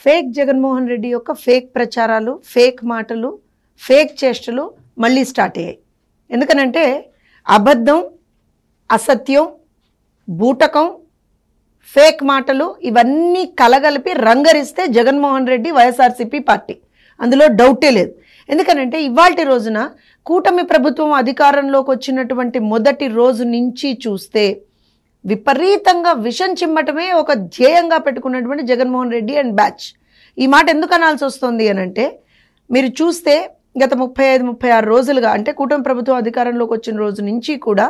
Fake Jaganmohan Reddy యొక్క fake ప్రచారాలు, fake మాటలు, ఫేక్ చేష్టలు మళ్ళీ స్టార్ట్ అయ్యాయి. ఎందుకనంటే అబద్ధం, అసత్యం, బూటకం, ఫేక్ మాటలు ఇవన్నీ కలగలిపి రంగరిస్తే జగన్మోహన్ రెడ్డి వైఎస్ఆర్సీపీ పార్టీ, అందులో డౌటే లేదు. ఎందుకనంటే ఇవాల్టి రోజున కూటమి ప్రభుత్వం అధికారంలోకి వచ్చినటువంటి మొదటి రోజు నుంచి చూస్తే విపరీతంగా విషం చిమ్మటమే ఒక ధ్యేయంగా పెట్టుకున్నటువంటి జగన్మోహన్ రెడ్డి అండ్ బ్యాచ్. ఈ మాట ఎందుకు అనాల్సి వస్తుంది అనంటే, మీరు చూస్తే గత 35-36 రోజులుగా, అంటే కూటమి ప్రభుత్వం అధికారంలోకి వచ్చిన రోజు నుంచి కూడా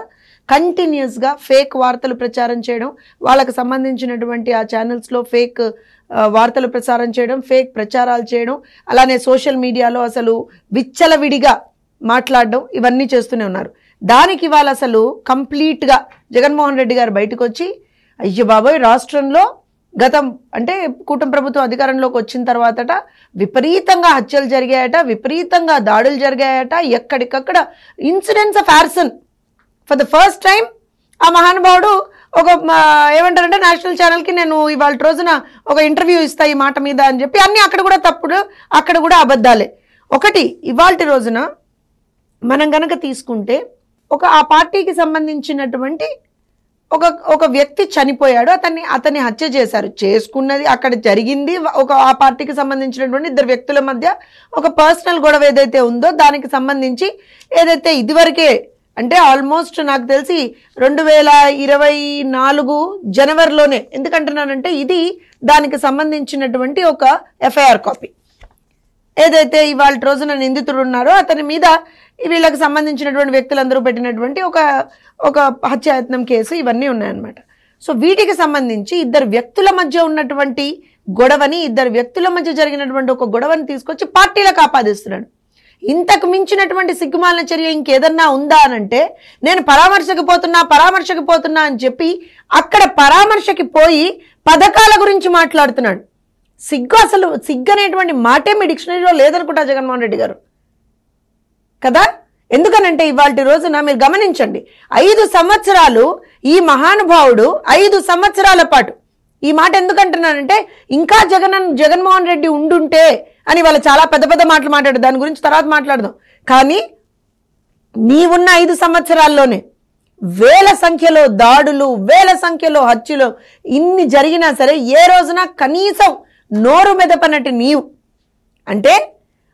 కంటిన్యూస్గా ఫేక్ వార్తలు ప్రచారం చేయడం, వాళ్ళకు సంబంధించినటువంటి ఆ ఛానల్స్లో ఫేక్ వార్తలు ప్రసారం చేయడం, ఫేక్ ప్రచారాలు చేయడం, అలానే సోషల్ మీడియాలో అసలు విచ్చలవిడిగా మాట్లాడడం, ఇవన్నీ చేస్తూనే ఉన్నారు. దానికి ఇవాళ అసలు కంప్లీట్గా జగన్మోహన్ రెడ్డి గారు బయటకు వచ్చి, అయ్యో బాబోయ్ రాష్ట్రంలో గతం అంటే కూటమి ప్రభుత్వం అధికారంలోకి వచ్చిన తర్వాతట విపరీతంగా హత్యలు జరిగాయట, విపరీతంగా దాడులు జరిగాయట, ఎక్కడికక్కడ incidents of arson. For the first time ఆ మహానుభావుడు ఒక ఏమంటారంటే నేషనల్ ఛానల్కి నేను ఇవాళ రోజున ఒక ఇంటర్వ్యూ ఇస్తా ఈ మాట మీద అని చెప్పి, అన్నీ అక్కడ కూడా తప్పుడు, అక్కడ కూడా అబద్ధాలే. ఒకటి ఇవాల్టి రోజున మనం గనక తీసుకుంటే ఆ పార్టీకి సంబంధించినటువంటి ఒక వ్యక్తి చనిపోయాడు, అతన్ని హత్య చేశారు. చేసుకున్నది అక్కడ జరిగింది ఆ పార్టీకి సంబంధించినటువంటి ఇద్దరు వ్యక్తుల మధ్య ఒక పర్సనల్ గొడవ ఏదైతే ఉందో దానికి సంబంధించి ఏదైతే ఇదివరకే అంటే ఆల్మోస్ట్ నాకు తెలిసి 2024 జనవరిలోనే, ఎందుకంటున్నానంటే ఇది దానికి సంబంధించినటువంటి ఒక ఎఫ్ఐఆర్ కాపీ. ఏదైతే ఇవాళ రోజున నిందితుడు ఉన్నారో అతని మీద వీళ్ళకి సంబంధించినటువంటి వ్యక్తులందరూ పెట్టినటువంటి ఒక హత్యాయత్నం కేసు ఇవన్నీ ఉన్నాయన్నమాట. సో వీటికి సంబంధించి ఇద్దరు వ్యక్తుల మధ్య ఉన్నటువంటి గొడవని, ఇద్దరు వ్యక్తుల మధ్య జరిగినటువంటి ఒక గొడవని తీసుకొచ్చి పార్టీలకు ఆపాదిస్తున్నాడు. ఇంతకు మించినటువంటి సిగ్గుమాలిన చర్య ఇంకేదన్నా ఉందా అనంటే, నేను పరామర్శకు పోతున్నా అని చెప్పి అక్కడ పరామర్శకి పోయి పథకాల గురించి మాట్లాడుతున్నాడు. అసలు సిగ్గు అనేటువంటి మాటే మీ డిక్షనరీలో లేదనుకుంటా జగన్మోహన్ రెడ్డి గారు కదా. ఎందుకనంటే ఇవాళ రోజున మీరు గమనించండి, 5 సంవత్సరాలు ఈ మహానుభావుడు 5 సంవత్సరాల పాటు, ఈ మాట ఎందుకంటున్నానంటే ఇంకా జగన్మోహన్ రెడ్డి ఉండుంటే అని వాళ్ళు చాలా పెద్ద పెద్ద మాటలు మాట్లాడారు, దాని గురించి తర్వాత మాట్లాడదాం. కానీ నీవున్న 5 సంవత్సరాల్లోనే వేల సంఖ్యలో దాడులు, వేల సంఖ్యలో హత్యలు ఇన్ని జరిగినా సరే ఏ రోజున కనీసం నోరు మెదపనట్టు నీవు, అంటే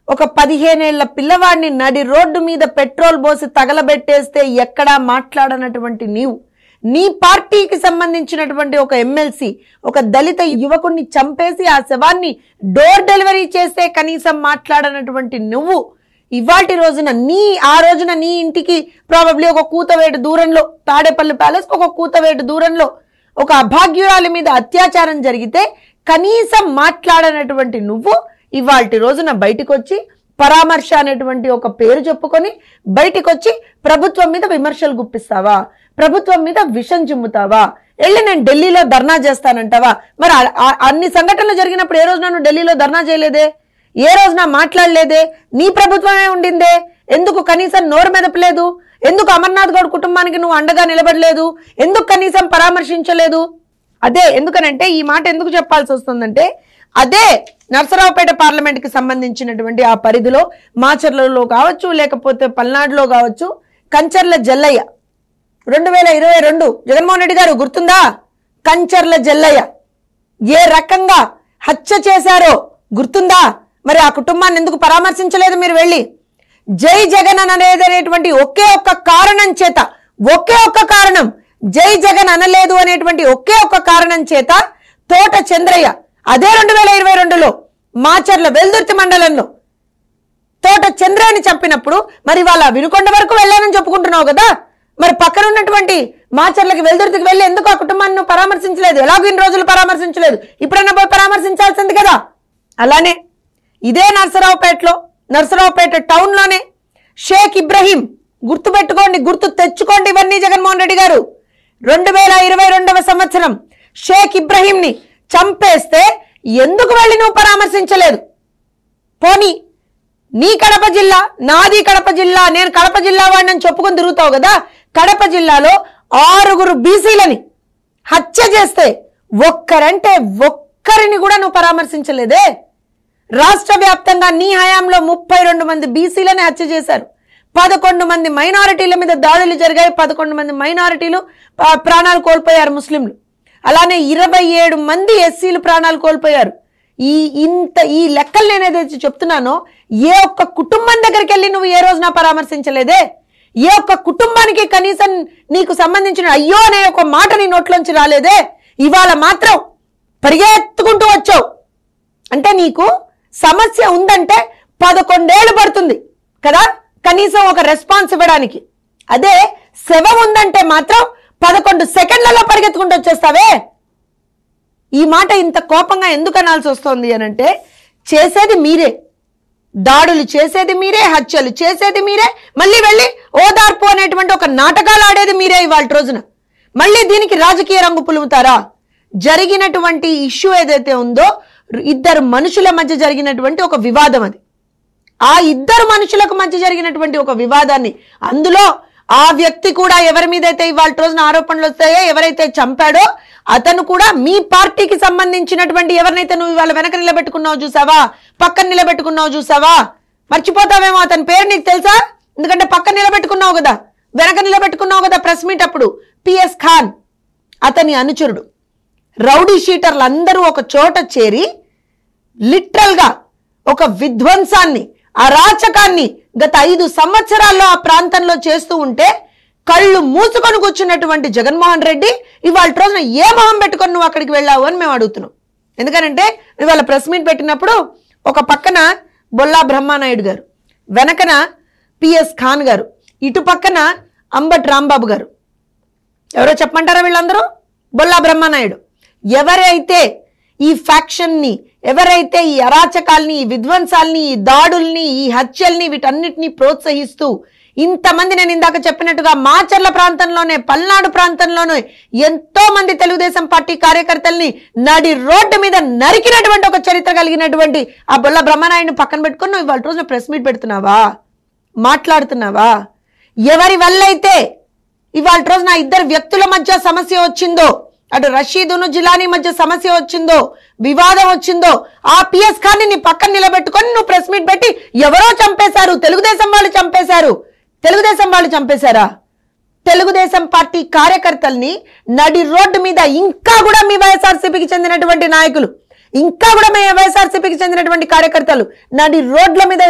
ఒక 15 ఏళ్ల పిల్లవాడిని నడి రోడ్డు మీద పెట్రోల్ పోసి తగలబెట్టేస్తే ఎక్కడా మాట్లాడనటువంటి నీవు, నీ పార్టీకి సంబంధించినటువంటి ఒక ఎమ్మెల్సీ ఒక దళిత యువకుడిని చంపేసి ఆ శవాన్ని డోర్ డెలివరీ చేస్తే కనీసం మాట్లాడనటువంటి నువ్వు ఇవాల్టి రోజున ఆ రోజున నీ ఇంటికి ప్రాబబ్లీ ఒక కూతవేటు దూరంలో, తాడేపల్లి ప్యాలెస్ ఒక కూతవేటు దూరంలో ఒక అభాగ్యురాలి మీద అత్యాచారం జరిగితే కనీసం మాట్లాడనటువంటి నువ్వు ఇవాల్టి రోజున బయటకు వచ్చి పరామర్శ అనేటువంటి ఒక పేరు చెప్పుకొని బయటకు వచ్చి ప్రభుత్వం మీద విమర్శలు గుప్పిస్తావా, ప్రభుత్వం మీద విషం చిమ్ముతావా, వెళ్ళి నేను ఢిల్లీలో ధర్నా చేస్తానంటావా? మరి అన్ని సంఘటనలు జరిగినప్పుడు ఏ రోజున నువ్వు ఢిల్లీలో ధర్నా చేయలేదే, ఏ రోజున మాట్లాడలేదే, నీ ప్రభుత్వమే ఉండిందే, ఎందుకు కనీసం నోరు మెదపలేదు, ఎందుకు అమర్నాథ్ గౌడ్ కుటుంబానికి నువ్వు అండగా నిలబడలేదు, ఎందుకు కనీసం పరామర్శించలేదు? అదే ఎందుకనంటే ఈ మాట ఎందుకు చెప్పాల్సి వస్తుందంటే, అదే నర్సరావుపేట పార్లమెంట్కి సంబంధించినటువంటి ఆ పరిధిలో మాచర్లలో కావచ్చు, లేకపోతే పల్నాడులో కావచ్చు, కంచర్ల జల్లయ్య 2022 జగన్మోహన్ రెడ్డి గారు గుర్తుందా? కంచర్ల జల్లయ్య ఏ రకంగా హత్య చేశారో గుర్తుందా? మరి ఆ కుటుంబాన్ని ఎందుకు పరామర్శించలేదు మీరు వెళ్ళి? జై జగన్ అనేటువంటి ఒకే ఒక్క కారణం చేత, ఒకే ఒక్క కారణం, జై జగన్ అనలేదు అనేటువంటి ఒకే ఒక్క కారణం చేత తోట చంద్రయ్య అదే 2022లో మాచర్ల వెల్దుర్తి మండలంలో తోట చంద్రయ్యని చంపినప్పుడు మరి వాళ్ళ వినుకొండ వరకు వెళ్ళానని చెప్పుకుంటున్నావు కదా, మరి పక్కన ఉన్నటువంటి మాచర్లకి వెల్దుర్తికి వెళ్ళి ఎందుకు ఆ కుటుంబాన్ని పరామర్శించలేదు? ఎలాగో ఇన్ని రోజులు పరామర్శించలేదు, ఇప్పుడైనా పోయి పరామర్శించాల్సింది కదా. అలానే ఇదే నర్సరావుపేట టౌన్లోనే షేక్ ఇబ్రహీం, గుర్తు తెచ్చుకోండి ఇవన్నీ జగన్మోహన్ రెడ్డి గారు, 2022వ సంవత్సరం షేక్ ఇబ్రహీంని చంపేస్తే ఎందుకు వెళ్ళి నువ్వు పరామర్శించలేదు? పోనీ నీ కడప జిల్లా, నాది కడప జిల్లా, నేను కడప జిల్లా వాడిని చెప్పుకొని తిరుగుతావు కదా, కడప జిల్లాలో 6 బీసీలని హత్య చేస్తే ఒక్కరంటే ఒక్క ఒక్కరిని కూడా నువ్వు పరామర్శించలేదే. రాష్ట్ర వ్యాప్తంగా నీ హయాంలో 32 మంది బీసీలని హత్య చేశారు, 11 మంది మైనారిటీల మీద దాడులు జరిగాయి, 11 మంది మైనారిటీలు ప్రాణాలు కోల్పోయారు ముస్లింలు. అలానే 27 మంది ఎస్సీలు ప్రాణాలు కోల్పోయారు. ఈ లెక్కలు నేను ఏదైతే చెప్తున్నానో ఏ ఒక్క కుటుంబం దగ్గరికి వెళ్ళి నువ్వు ఏ రోజున పరామర్శించలేదే. ఏ ఒక్క కుటుంబానికి కనీసం నీకు సంబంధించిన అయ్యో అనే ఒక మాట నీ నోట్లోంచి రాలేదే. ఇవాళ మాత్రం పరిగెత్తుకుంటూ వచ్చావు. అంటే నీకు సమస్య ఉందంటే 11 ఏళ్ళు పడుతుంది కదా కనీసం ఒక రెస్పాన్స్ ఇవ్వడానికి. అదే శవం ఉందంటే మాత్రం 11 సెకండ్లలో పరిగెత్తుకుంటూ వచ్చేస్తావే. ఈ మాట ఇంత కోపంగా ఎందుకు అనాల్సి వస్తుంది అనంటే చేసేది మీరే, దాడులు చేసేది మీరే, హత్యలు చేసేది మీరే, మళ్ళీ వెళ్ళి ఓదార్పు అనేటువంటి ఒక నాటకాలు ఆడేది మీరే. ఇవాళ రోజున మళ్ళీ దీనికి రాజకీయ రంగు పులుముతారా? జరిగినటువంటి ఇష్యూ ఏదైతే ఉందో ఇద్దరు మనుషుల మధ్య జరిగినటువంటి ఒక వివాదం, అది ఆ ఇద్దరు మనుషులకు మధ్య జరిగినటువంటి ఒక వివాదాన్ని, అందులో ఆ వ్యక్తి కూడా ఎవరి మీద అయితే ఇవాళ రోజున ఆరోపణలు వస్తాయో, ఎవరైతే చంపాడో అతను కూడా మీ పార్టీకి సంబంధించినటువంటి ఎవరినైతే నువ్వు ఇవాళ వెనక నిలబెట్టుకున్నావు చూసావా, పక్కన నిలబెట్టుకున్నావు చూసావా, మర్చిపోతావేమో అతని పేరు నీకు తెలుసా? ఎందుకంటే పక్కన నిలబెట్టుకున్నావు కదా, వెనక నిలబెట్టుకున్నావు కదా ప్రెస్ మీట్ అప్పుడు. పిఎస్ ఖాన్ అతని అనుచరుడు. రౌడీ షీటర్లు అందరూ ఒక చోట చేరి లిటరల్ గా ఒక విధ్వంసాన్ని, అరాచకాన్ని గత 5 సంవత్సరాల్లో ఆ ప్రాంతంలో చేస్తూ ఉంటే కళ్ళు మూసుకొని కూర్చున్నటువంటి జగన్మోహన్ రెడ్డి ఇవాళ రోజున ఏ మొహం పెట్టుకొని నువ్వు అక్కడికి వెళ్ళావు అని మేము అడుగుతున్నాం. ఎందుకంటే ఇవాళ ప్రెస్ మీట్ పెట్టినప్పుడు ఒక పక్కన బొల్లా బ్రహ్మానాయుడు గారు, వెనకన పిఎస్ ఖాన్ గారు, ఇటు పక్కన అంబటి రాంబాబు గారు. ఎవరో చెప్పమంటారా వీళ్ళందరూ? బొల్లా బ్రహ్మానాయుడు. ఎవరైతే ఈ ఫ్యాక్షన్ని, ఎవరైతే ఈ అరాచకాల్ని, ఈ విధ్వంసాల్ని, ఈ దాడుల్ని, ఈ హత్యల్ని, వీటన్నిటిని ప్రోత్సహిస్తూ ఇంతమంది, నేను ఇందాక చెప్పినట్టుగా మాచర్ల ప్రాంతంలోనే, పల్నాడు ప్రాంతంలోనే ఎంతో మంది తెలుగుదేశం పార్టీ కార్యకర్తల్ని నడి రోడ్డు మీద నరికినటువంటి ఒక చరిత్ర కలిగినటువంటి ఆ బొల్ల బ్రహ్మనాయుడిని పక్కన పెట్టుకుని నువ్వు ఇవాళ రోజున ప్రెస్ మీట్ పెడుతున్నావా, మాట్లాడుతున్నావా? ఎవరి వల్ల అయితే ఇవాళ రోజున ఇద్దరు వ్యక్తుల మధ్య సమస్య వచ్చిందో, అటు రషీదును జిలానీ మధ్య సమస్య వచ్చిందో, వివాదం వచ్చిందో, ఆ పిఎస్ ఖాన్ ని పక్కన నిలబెట్టుకొని నువ్వు ప్రెస్ మీట్ పెట్టి ఎవరో చంపేశారు, తెలుగుదేశం వాళ్ళు చంపేశారు. తెలుగుదేశం వాళ్ళు చంపేశారా? తెలుగుదేశం పార్టీ కార్యకర్తల్ని నడి రోడ్డు మీద, ఇంకా కూడా మీ వైఎస్ఆర్సీపీకి చెందినటువంటి నాయకులు, ఇంకా కూడా మీ వైఎస్ఆర్సీపీకి చెందినటువంటి కార్యకర్తలు నడి రోడ్ల మీద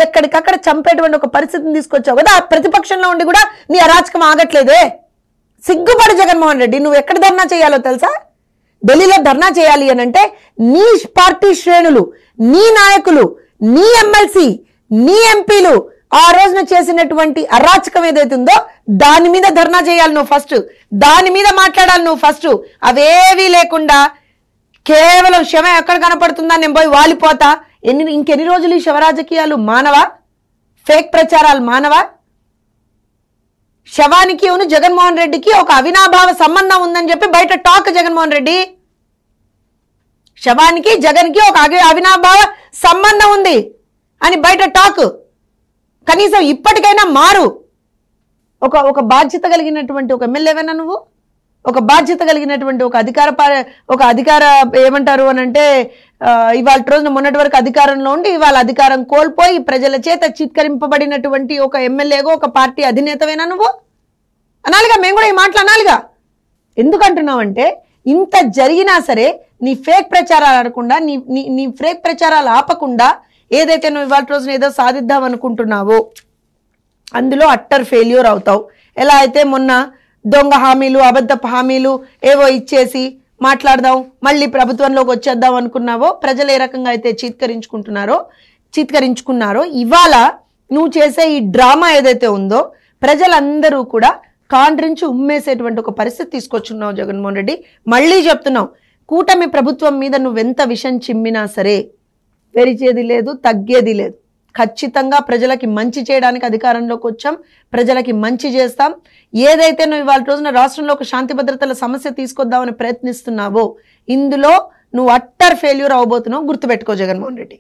ఎక్కడికక్కడ చంపేటువంటి ఒక పరిస్థితిని తీసుకొచ్చావు కదా. ప్రతిపక్షంలో ఉండి కూడా నీ అరాచకం ఆగట్లేదే. సిగ్గుపడు జగన్మోహన్ రెడ్డి. నువ్వు ఎక్కడ ధర్నా చేయాలో తెలుసా? ఢిల్లీలో ధర్నా చేయాలి అని అంటే నీ పార్టీ శ్రేణులు, నీ నాయకులు, నీ ఎమ్మెల్సీ, నీ ఎంపీలు ఆ రోజున చేసినటువంటి అరాచకం ఏదైతే ఉందో దాని మీద ధర్నా చేయాలి నువ్వు ఫస్ట్, దాని మీద మాట్లాడాలి నువ్వు ఫస్ట్. అవేవీ లేకుండా కేవలం శవం ఎక్కడ కనపడుతుందా నేను పోయి వాలిపోతా, ఇంకెన్ని రోజులు ఈ శవ రాజకీయాలు మానవా? ఫేక్ ప్రచారాలు మానవా? శవానికి జగన్మోహన్ రెడ్డికి ఒక అవినాభావ సంబంధం ఉందని చెప్పి బయట టాక్. జగన్మోహన్ రెడ్డి శవానికి జగన్కి ఒక అవినాభావ సంబంధం ఉంది అని బయట టాక్. కనీసం ఇప్పటికైనా మారు. ఒక బాధ్యత కలిగినటువంటి ఒక ఎమ్మెల్యేవేనా నువ్వు? ఒక బాధ్యత కలిగినటువంటి ఒక అధికార ఏమంటారు అని అంటే ఇవాళ రోజున మొన్నటి వరకు అధికారంలో ఉండి ఇవాళ అధికారం కోల్పోయి ప్రజల చేత చిత్కరింపబడినటువంటి ఒక ఎమ్మెల్యేగా, ఒక పార్టీ అధినేతవేనా నువ్వు? అనాలిగా, మేము కూడా ఈ మాటలు అనాలిగా. ఎందుకంటున్నావు అంటే ఇంత జరిగినా సరే నీ ఫేక్ ప్రచారాలు ఆడకుండా, నీ ఫేక్ ప్రచారాలు ఆపకుండా ఏదైతే నువ్వు ఇవాళ రోజున ఏదో సాధిద్దాం అనుకుంటున్నావో అందులో అట్టర్ ఫెయిల్యూర్ అవుతావు. ఎలా అయితే మొన్న దొంగ హామీలు, అబద్ధపు హామీలు ఏవో ఇచ్చేసి మాట్లాడదాం, మళ్ళీ ప్రభుత్వంలోకి వచ్చేద్దాం అనుకున్నావో, ప్రజలు ఏ రకంగా అయితే చీత్కరించుకున్నారో ఇవాళ నువ్వు చేసే ఈ డ్రామా ఏదైతే ఉందో ప్రజలందరూ కూడా కాండ్రించి ఉమ్మేసేటువంటి ఒక పరిస్థితి తీసుకొచ్చున్నావు జగన్మోహన్ రెడ్డి. మళ్ళీ చెప్తున్నావు, కూటమి ప్రభుత్వం మీద నువ్వెంత విషం చిమ్మినా సరే పెరిచేది లేదు, తగ్గేది లేదు. ఖచ్చితంగా ప్రజలకి మంచి చేయడానికి అధికారంలోకి వచ్చాం, ప్రజలకి మంచి చేస్తాం. ఏదైతే నువ్వు ఇవాళ రోజున రాష్ట్రంలో ఒక శాంతి భద్రతల సమస్య తీసుకొద్దామని ప్రయత్నిస్తున్నావో ఇందులో నువ్వు అట్టర్ ఫెయిల్యూర్ అవబోతున్నావు. గుర్తుపెట్టుకో జగన్మోహన్ రెడ్డి.